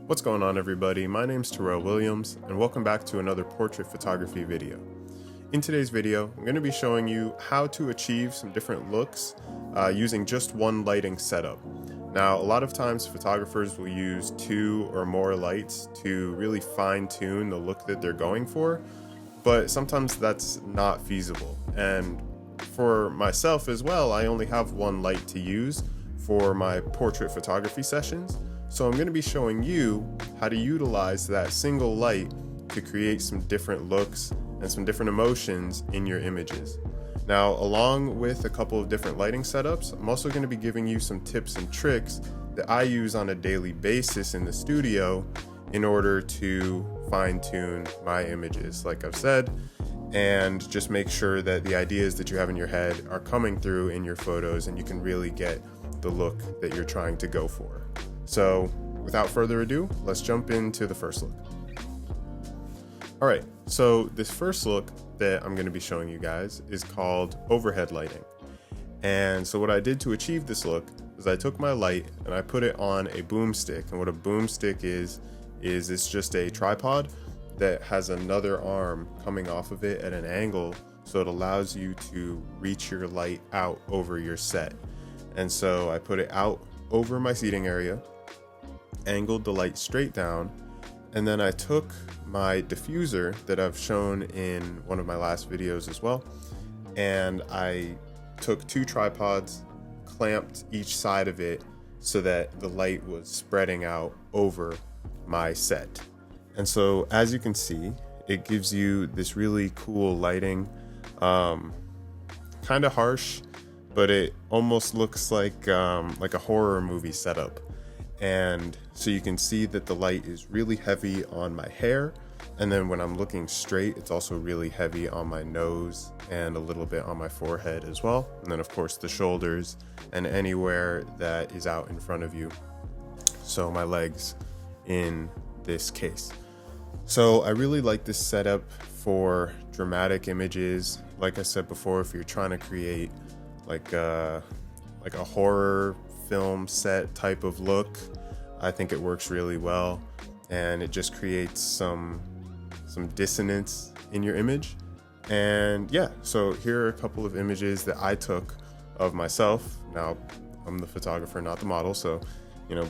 What's going on, everybody? My name's Terrell Williams and welcome back to another portrait photography video. In today's video, I'm going to be showing you how to achieve some different looks using just one lighting setup. Now, a lot of times photographers will use two or more lights to really fine-tune the look that they're going for, but sometimes that's not feasible. And for myself as well, I only have one light to use for my portrait photography sessions. So I'm going to be showing you how to utilize that single light to create some different looks and some different emotions in your images. Now, along with a couple of different lighting setups, I'm also going to be giving you some tips and tricks that I use on a daily basis in the studio in order to fine-tune my images, like I've said, and just make sure that the ideas that you have in your head are coming through in your photos and you can really get the look that you're trying to go for. So without further ado, let's jump into the first look. All right, so this first look that I'm going to be showing you guys is called overhead lighting. And so what I did to achieve this look is I took my light and I put it on a boomstick. And what a boomstick is it's just a tripod that has another arm coming off of it at an angle, so it allows you to reach your light out over your set. And so I put it out over my seating area, angled the light straight down, and then I took my diffuser that I've shown in one of my last videos as well, and I took two tripods, clamped each side of it so that the light was spreading out over my set. And so as you can see, it gives you this really cool lighting, kind of harsh, but it almost looks like a horror movie setup. And so you can see that the light is really heavy on my hair, and then when I'm looking straight, it's also really heavy on my nose and a little bit on my forehead as well, and then of course the shoulders and anywhere that is out in front of you, so my legs in this case. So I really like this setup for dramatic images. Like I said before, if you're trying to create like a horror film set type of look, I think it works really well, and it just creates some dissonance in your image. And yeah, so here are a couple of images that I took of myself. Now, I'm the photographer, not the model, so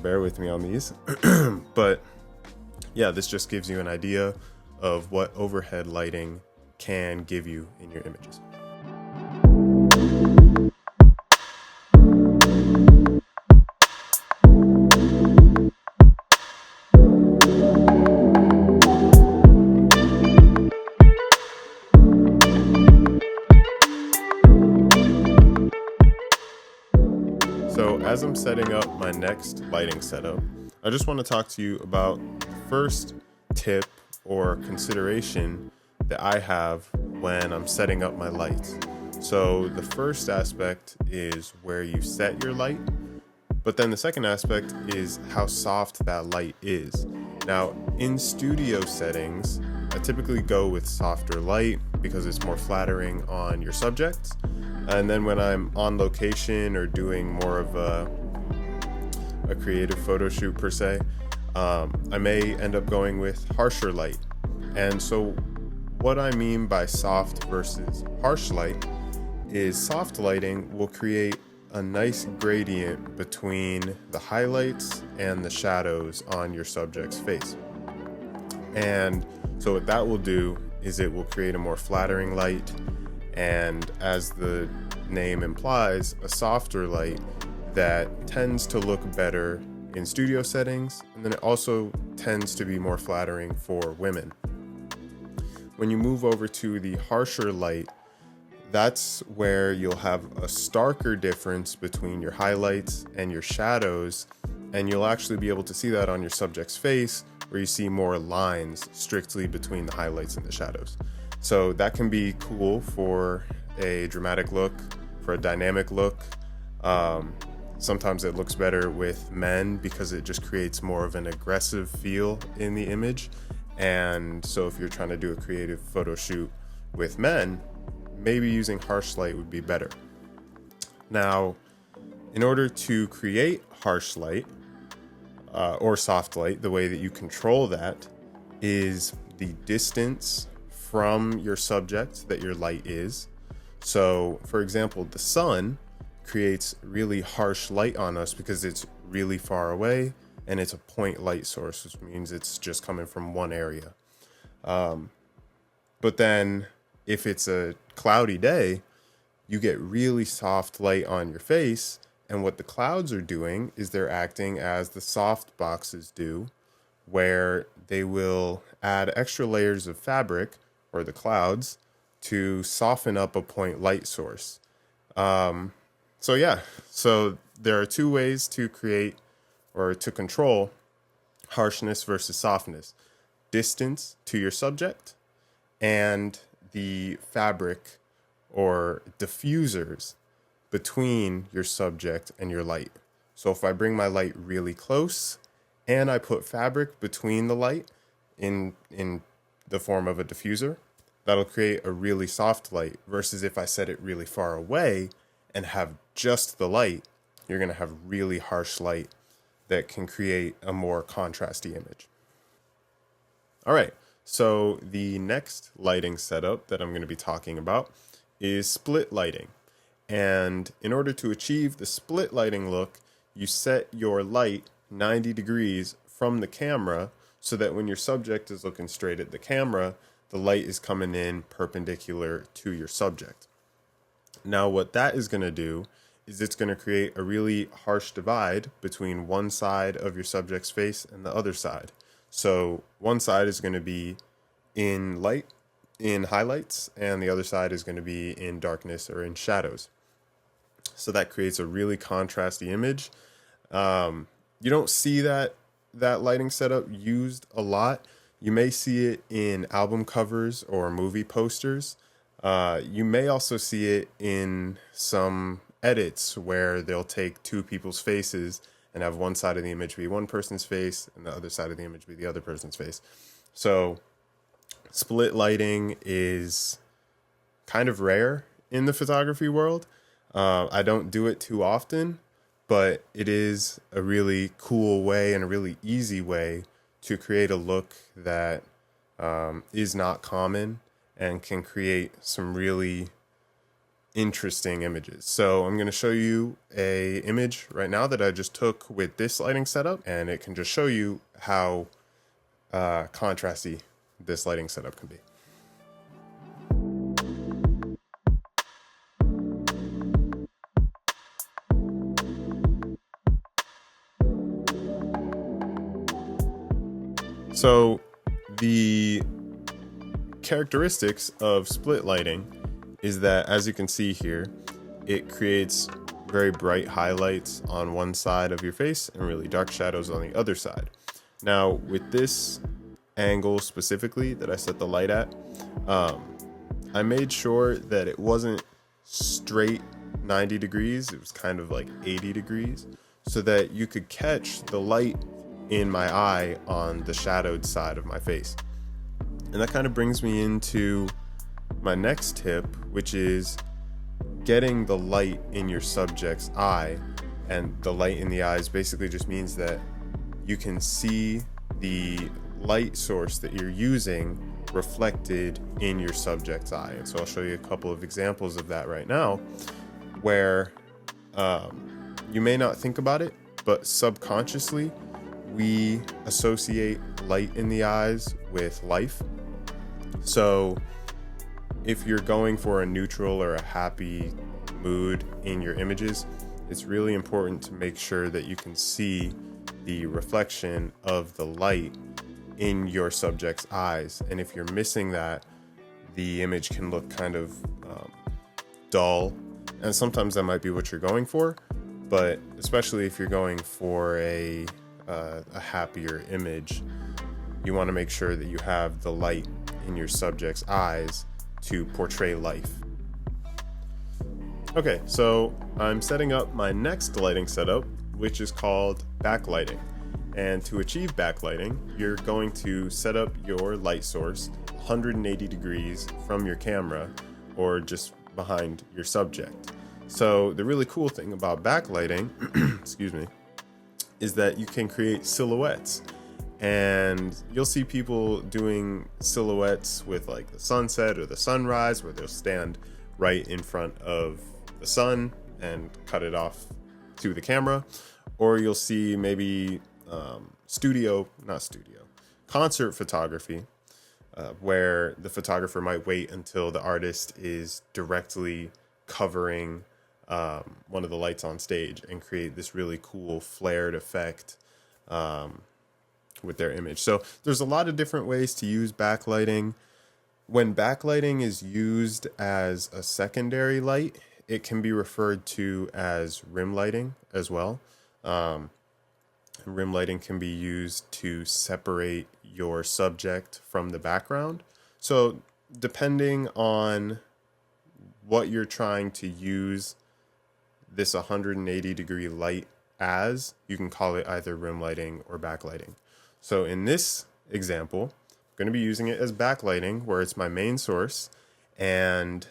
bear with me on these. But yeah, this just gives you an idea of what overhead lighting can give you in your images. So as I'm setting up my next lighting setup, I just want to talk to you about the first tip or consideration that I have when I'm setting up my lights. So the first aspect is where you set your light, but then the second aspect is how soft that light is. Now, in studio settings, I typically go with softer light because it's more flattering on your subjects. And then when I'm on location or doing more of a creative photo shoot per se, I may end up going with harsher light. And so what I mean by soft versus harsh light is soft lighting will create a nice gradient between the highlights and the shadows on your subject's face. And so what that will do is it will create a more flattering light, and as the name implies, a softer light that tends to look better in studio settings, and then it also tends to be more flattering for women. When you move over to the harsher light, that's where you'll have a starker difference between your highlights and your shadows, and you'll actually be able to see that on your subject's face, where you see more lines strictly between the highlights and the shadows. So that can be cool for a dramatic look, for a dynamic look. Sometimes it looks better with men because it just creates more of an aggressive feel in the image. And so if you're trying to do a creative photo shoot with men, maybe using harsh light would be better. Now, in order to create harsh light, or soft light, the way that you control that is the distance from your subject that your light is. So, for example, the sun creates really harsh light on us because it's really far away and it's a point light source, which means it's just coming from one area. But then if it's a cloudy day, you get really soft light on your face. And what the clouds are doing is they're acting as the soft boxes do, where they will add extra layers of fabric, or the clouds, to soften up a point light source. So there are two ways to create or to control harshness versus softness: distance to your subject and the fabric or diffusers between your subject and your light. So if I bring my light really close and I put fabric between the light in the form of a diffuser, that'll create a really soft light, versus if I set it really far away and have just the light, you're going to have really harsh light that can create a more contrasty image. All right, so the next lighting setup that I'm going to be talking about is split lighting. And in order to achieve the split lighting look, you set your light 90 degrees from the camera so that when your subject is looking straight at the camera, the light is coming in perpendicular to your subject. Now, what that is going to do is it's going to create a really harsh divide between one side of your subject's face and the other side. So one side is going to be in light, in highlights, and the other side is going to be in darkness or in shadows. So that creates a really contrasty image. You don't see that lighting setup used a lot. You may see it in album covers or movie posters. You may also see it in some edits where they'll take two people's faces and have one side of the image be one person's face and the other side of the image be the other person's face. So split lighting is kind of rare in the photography world. I don't do it too often, but it is a really cool way and a really easy way to create a look that is not common and can create some really interesting images. So I'm going to show you a image right now that I just took with this lighting setup, and it can just show you how contrasty this lighting setup can be. So the characteristics of split lighting is that, as you can see here, it creates very bright highlights on one side of your face and really dark shadows on the other side. Now, with this angle specifically that I set the light at, I made sure that it wasn't straight 90 degrees. It was kind of like 80 degrees so that you could catch the light in my eye on the shadowed side of my face. And that kind of brings me into my next tip, which is getting the light in your subject's eye. And the light in the eyes basically just means that you can see the light source that you're using reflected in your subject's eye. And so I'll show you a couple of examples of that right now, where you may not think about it, but subconsciously we associate light in the eyes with life. So if you're going for a neutral or a happy mood in your images, it's really important to make sure that you can see the reflection of the light in your subject's eyes. And if you're missing that, the image can look kind of dull. And sometimes that might be what you're going for, but especially if you're going for a happier image, you want to make sure that you have the light in your subject's eyes to portray life. Okay, so I'm setting up my next lighting setup, which is called backlighting. And to achieve backlighting, you're going to set up your light source 180 degrees from your camera or just behind your subject. So the really cool thing about backlighting, excuse me, is that you can create silhouettes. And you'll see people doing silhouettes with like the sunset or the sunrise, where they'll stand right in front of the sun and cut it off to the camera. Or you'll see maybe concert photography, where the photographer might wait until the artist is directly covering one of the lights on stage and create this really cool flared effect with their image. So there's a lot of different ways to use backlighting. When backlighting is used as a secondary light, it can be referred to as rim lighting as well. Rim lighting can be used to separate your subject from the background. So depending on what you're trying to use this 180-degree light as, you can call it either rim lighting or backlighting. So in this example, I'm going to be using it as backlighting, where it's my main source, and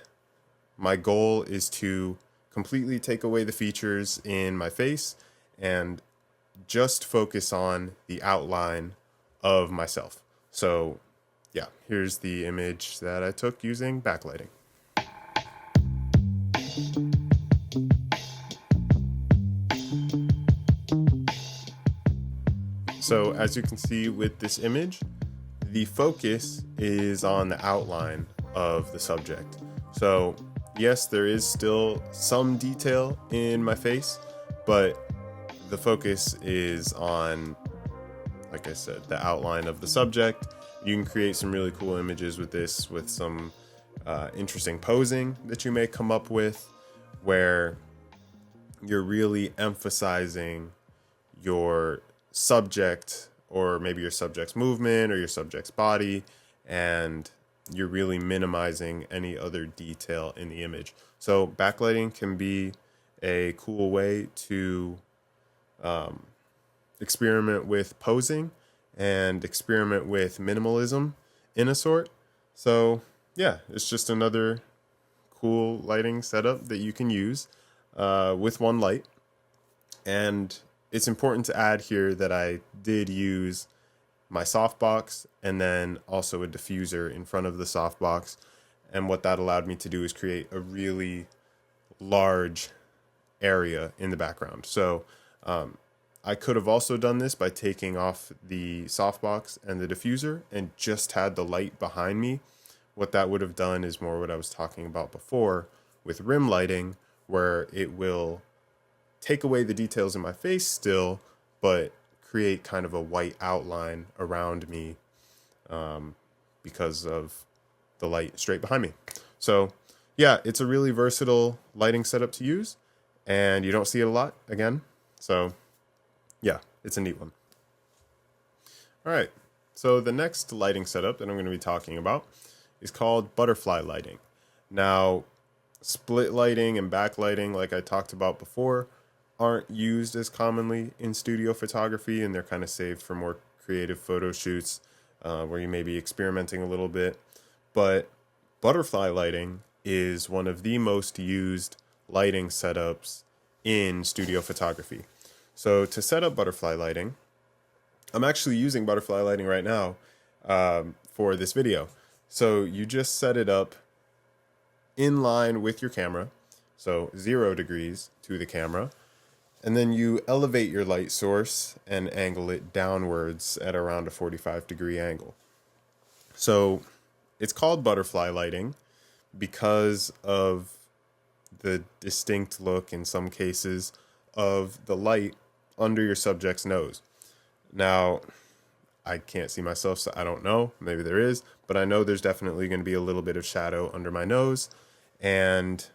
my goal is to completely take away the features in my face and just focus on the outline of myself. So yeah, here's the image that I took using backlighting. So as you can see with this image, the focus is on the outline of the subject. So yes, there is still some detail in my face, but the focus is on, like I said, the outline of the subject. You can create some really cool images with this, with some interesting posing that you may come up with, where you're really emphasizing your subject, or maybe your subject's movement or your subject's body, and you're really minimizing any other detail in the image. So backlighting can be a cool way to experiment with posing and experiment with minimalism in a sort. So yeah, it's just another cool lighting setup that you can use with one light. And it's important to add here that I did use my softbox and then also a diffuser in front of the softbox. And what that allowed me to do is create a really large area in the background. So I could have also done this by taking off the softbox and the diffuser and just had the light behind me. What that would have done is more what I was talking about before with rim lighting, where it will take away the details in my face still, but create kind of a white outline around me because of the light straight behind me. So yeah, it's a really versatile lighting setup to use, and you don't see it a lot again. So yeah, it's a neat one. All right, so the next lighting setup that I'm going to be talking about is called butterfly lighting. Now, split lighting and backlighting, like I talked about before, aren't used as commonly in studio photography, and they're kind of saved for more creative photo shoots where you may be experimenting a little bit. But butterfly lighting is one of the most used lighting setups in studio photography. So to set up butterfly lighting, I'm actually using butterfly lighting right now for this video. So you just set it up in line with your camera, so 0 degrees to the camera, and then you elevate your light source and angle it downwards at around a 45-degree angle. So it's called butterfly lighting because of the distinct look, in some cases, of the light under your subject's nose. Now, I can't see myself, so I don't know. Maybe there is, but I know there's definitely going to be a little bit of shadow under my nose. And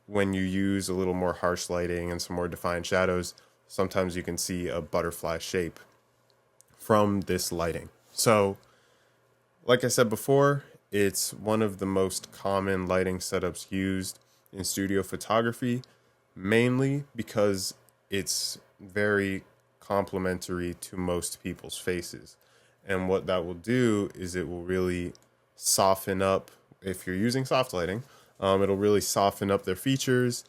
when you use a little more harsh lighting and some more defined shadows, sometimes you can see a butterfly shape from this lighting. So, like I said before, it's one of the most common lighting setups used in studio photography, mainly because it's very complementary to most people's faces. And what that will do is it will really soften up, if you're using soft lighting, it'll really soften up their features.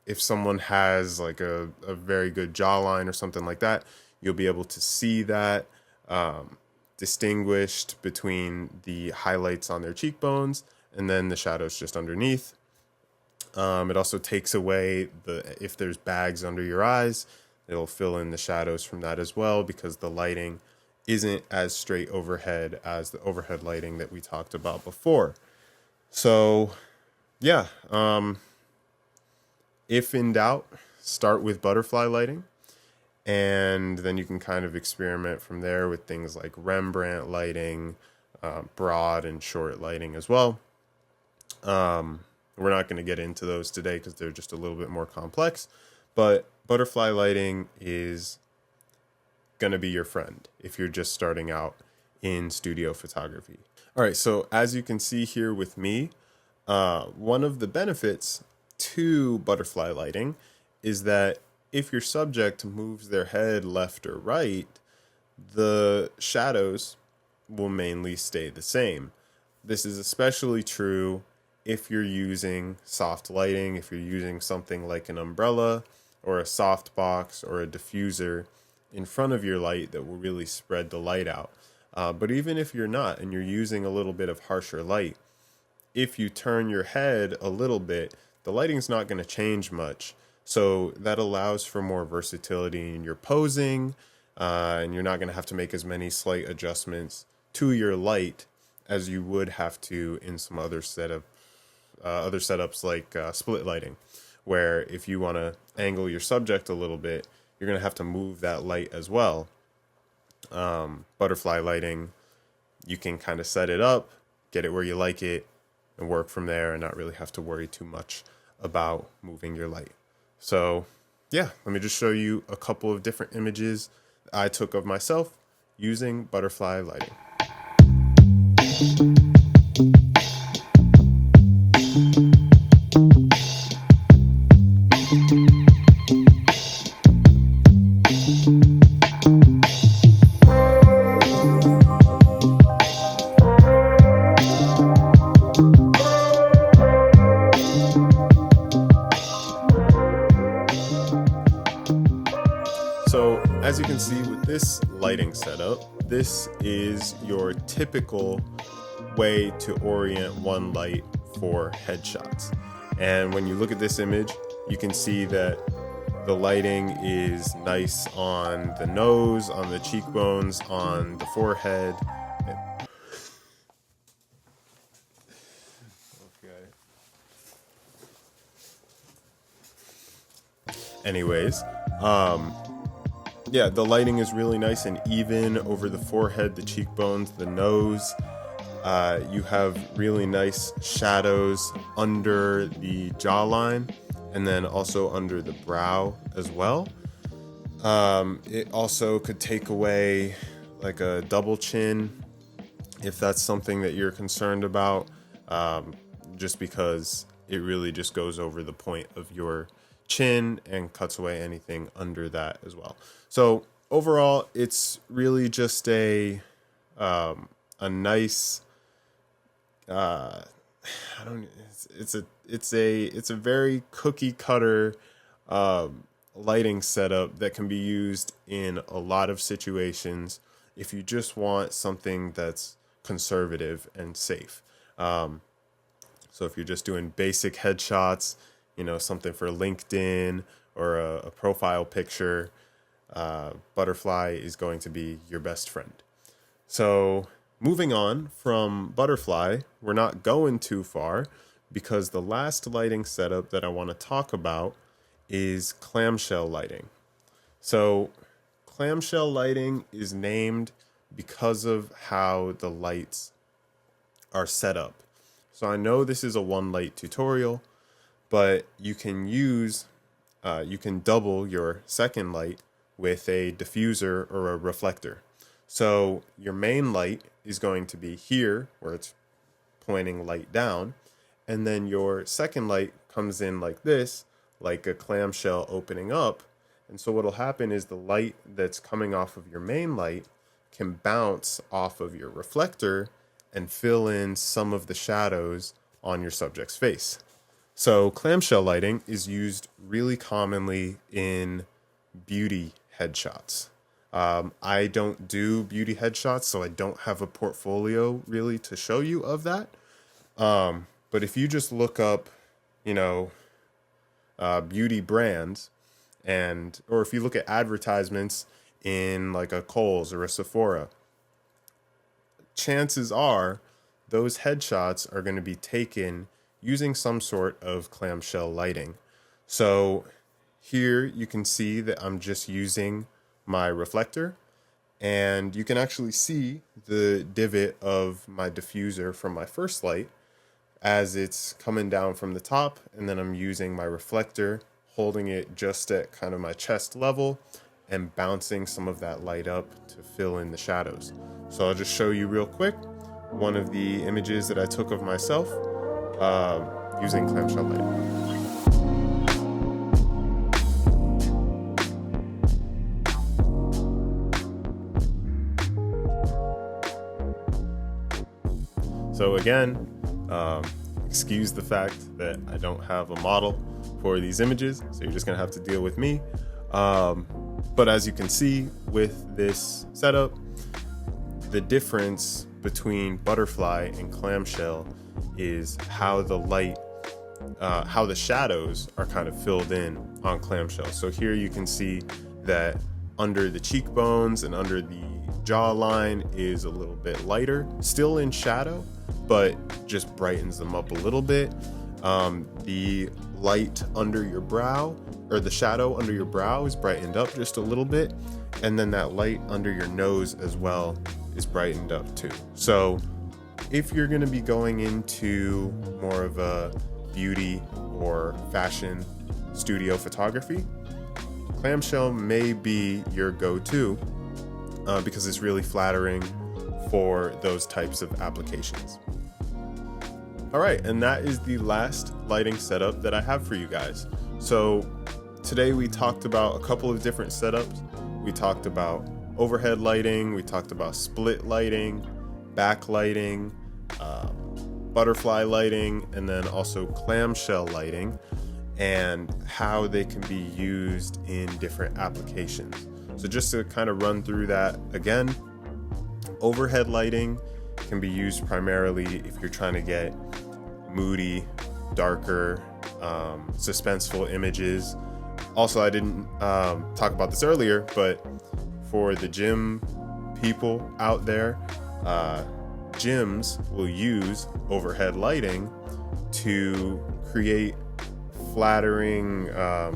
if someone has like a very good jawline or something like that, you'll be able to see that distinguished between the highlights on their cheekbones and then the shadows just underneath. It also takes away if there's bags under your eyes, it'll fill in the shadows from that as well, because the lighting isn't as straight overhead as the overhead lighting that we talked about before. So yeah, if in doubt, start with butterfly lighting, and then you can kind of experiment from there with things like Rembrandt lighting, broad and short lighting as well. We're not going to get into those today because they're just a little bit more complex, but butterfly lighting is going to be your friend if you're just starting out in studio photography. All right, so as you can see here with me, one of the benefits to butterfly lighting is that if your subject moves their head left or right, the shadows will mainly stay the same. This is especially true if you're using soft lighting, if you're using something like an umbrella or a softbox or a diffuser in front of your light that will really spread the light out. But even if you're not and you're using a little bit of harsher light, if you turn your head a little bit, the lighting's not going to change much. So that allows for more versatility in your posing, and you're not going to have to make as many slight adjustments to your light as you would have to in some other setups like split lighting, where if you want to angle your subject a little bit, you're going to have to move that light as well. Butterfly lighting, you can kind of set it up, get it where you like it, and work from there and not really have to worry too much about moving your light. So yeah, let me just show you a couple of different images I took of myself using butterfly lighting. So as you can see with this lighting setup, this is your typical way to orient one light for headshots. And when you look at this image, you can see that the lighting is nice on the nose, on the cheekbones, on the forehead. Anyways, yeah, the lighting is really nice and even over the forehead, the cheekbones, the nose. You have really nice shadows under the jawline and then also under the brow as well. It also could take away like a double chin if that's something that you're concerned about, just because it really just goes over the point of your chin and cuts away anything under that as well. So overall, it's really just a nice, it's a very cookie cutter lighting setup that can be used in a lot of situations if you just want something that's conservative and safe. So if you're just doing basic headshots, something for LinkedIn or a profile picture, butterfly is going to be your best friend. So moving on from butterfly, we're not going too far because the last lighting setup that I want to talk about is clamshell lighting. So clamshell lighting is named because of how the lights are set up. So I know this is a one light tutorial, but you can double your second light with a diffuser or a reflector. So your main light is going to be here where it's pointing light down, and then your second light comes in like this, like a clamshell opening up. And so what'll happen is the light that's coming off of your main light can bounce off of your reflector and fill in some of the shadows on your subject's face. So clamshell lighting is used really commonly in beauty headshots. I don't do beauty headshots, so I don't have a portfolio really to show you of that. But if you just look up, you know, beauty brands, or if you look at advertisements in like a Kohl's or a Sephora, chances are those headshots are going to be taken using some sort of clamshell lighting. So here you can see that I'm just using my reflector, and you can actually see the divot of my diffuser from my first light as it's coming down from the top, and then I'm using my reflector, holding it just at kind of my chest level and bouncing some of that light up to fill in the shadows. So I'll just show you real quick one of the images that I took of myself using clamshell lighting. So again, excuse the fact that I don't have a model for these images, so you're just gonna have to deal with me. But as you can see with this setup, the difference between butterfly and clamshell is how the light, how the shadows are kind of filled in on clamshell. So here you can see that under the cheekbones and under the jawline is a little bit lighter, still in shadow, but just brightens them up a little bit. The light under your brow, or the shadow under your brow, is brightened up just a little bit, and then that light under your nose as well is brightened up too. So if you're going to be going into more of a beauty or fashion studio photography, clamshell may be your go-to because it's really flattering for those types of applications. All right, and that is the last lighting setup that I have for you guys. So today we talked about a couple of different setups. We talked about overhead lighting, we talked about split lighting, backlighting, butterfly lighting, and then also clamshell lighting, and how they can be used in different applications. So just to kind of run through that again, overhead lighting can be used primarily if you're trying to get moody, darker, suspenseful images. Also, I didn't talk about this earlier, but for the gym people out there, gyms will use overhead lighting to create flattering, I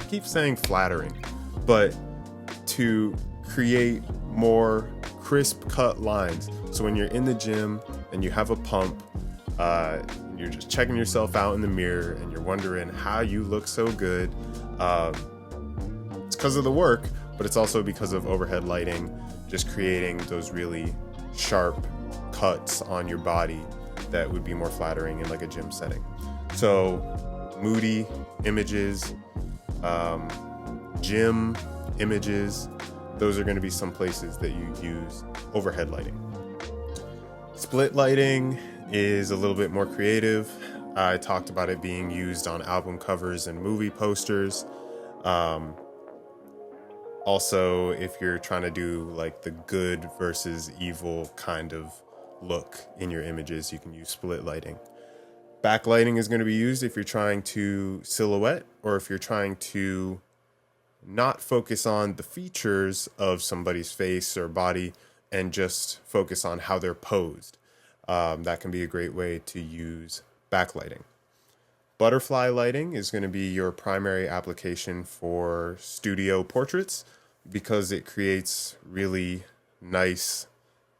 keep saying flattering, but to create more crisp cut lines. So when you're in the gym and you have a pump, you're just checking yourself out in the mirror and you're wondering how you look so good. It's because of the work, but it's also because of overhead lighting, just creating those really sharp cuts on your body that would be more flattering in like a gym setting. So moody images, gym images, those are going to be some places that you use overhead lighting. Split lighting is a little bit more creative. I talked about it being used on album covers and movie posters. Also, if you're trying to do like the good versus evil kind of look in your images, you can use split lighting. Backlighting is going to be used if you're trying to silhouette, or if you're trying to not focus on the features of somebody's face or body and just focus on how they're posed. That can be a great way to use backlighting. Butterfly lighting is going to be your primary application for studio portraits because it creates really nice,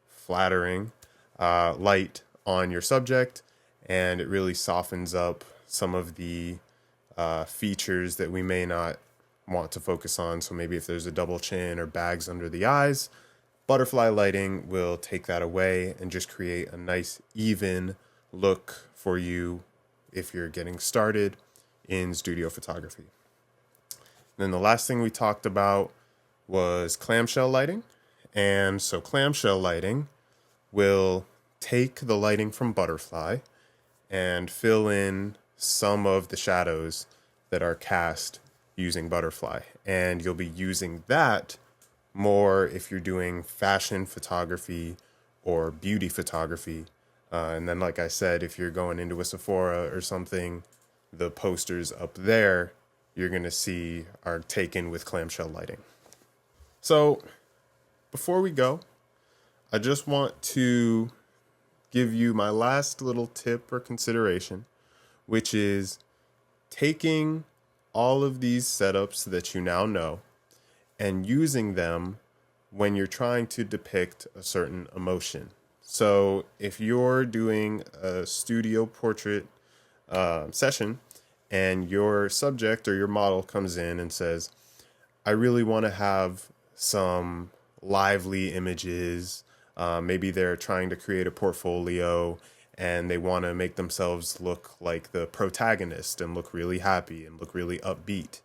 flattering light on your subject, and it really softens up some of the features that we may not want to focus on. So maybe if there's a double chin or bags under the eyes, butterfly lighting will take that away and just create a nice, even look for you if you're getting started in studio photography. Then the last thing we talked about was clamshell lighting. And so clamshell lighting will take the lighting from butterfly and fill in some of the shadows that are cast using butterfly. And you'll be using that more if you're doing fashion photography or beauty photography. And then, like I said, if you're going into a Sephora or something, the posters up there you're going to see are taken with clamshell lighting. So before we go, I just want to give you my last little tip or consideration, which is taking all of these setups that you now know and using them when you're trying to depict a certain emotion. So if you're doing a studio portrait session and your subject or your model comes in and says, I really want to have some lively images. Maybe they're trying to create a portfolio and they want to make themselves look like the protagonist and look really happy and look really upbeat.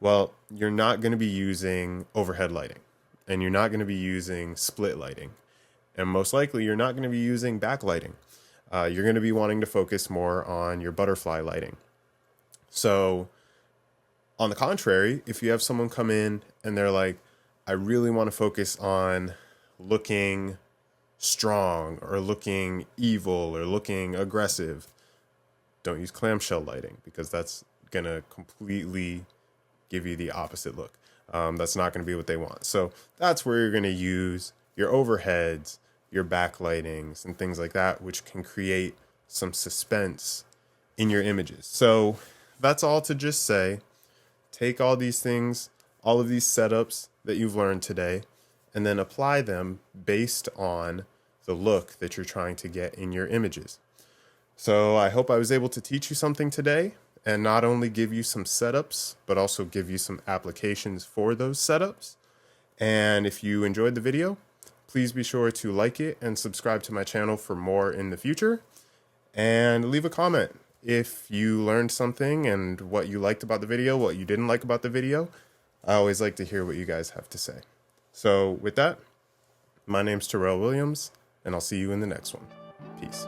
Well, you're not going to be using overhead lighting, and you're not going to be using split lighting, and most likely you're not going to be using backlighting. You're going to be wanting to focus more on your butterfly lighting. So on the contrary, if you have someone come in and they're like, I really want to focus on looking strong or looking evil or looking aggressive, don't use clamshell lighting, because that's going to completely give you the opposite look. That's not going to be what they want. So that's where you're going to use your overheads, your backlightings, and things like that, which can create some suspense in your images. So that's all to just say, take all these things, all of these setups that you've learned today, and then apply them based on the look that you're trying to get in your images. So I hope I was able to teach you something today, and not only give you some setups, but also give you some applications for those setups. And if you enjoyed the video, please be sure to like it and subscribe to my channel for more in the future. And leave a comment if you learned something and what you liked about the video, what you didn't like about the video. I always like to hear what you guys have to say. So with that, my name's Terrell Williams, and I'll see you in the next one. Peace.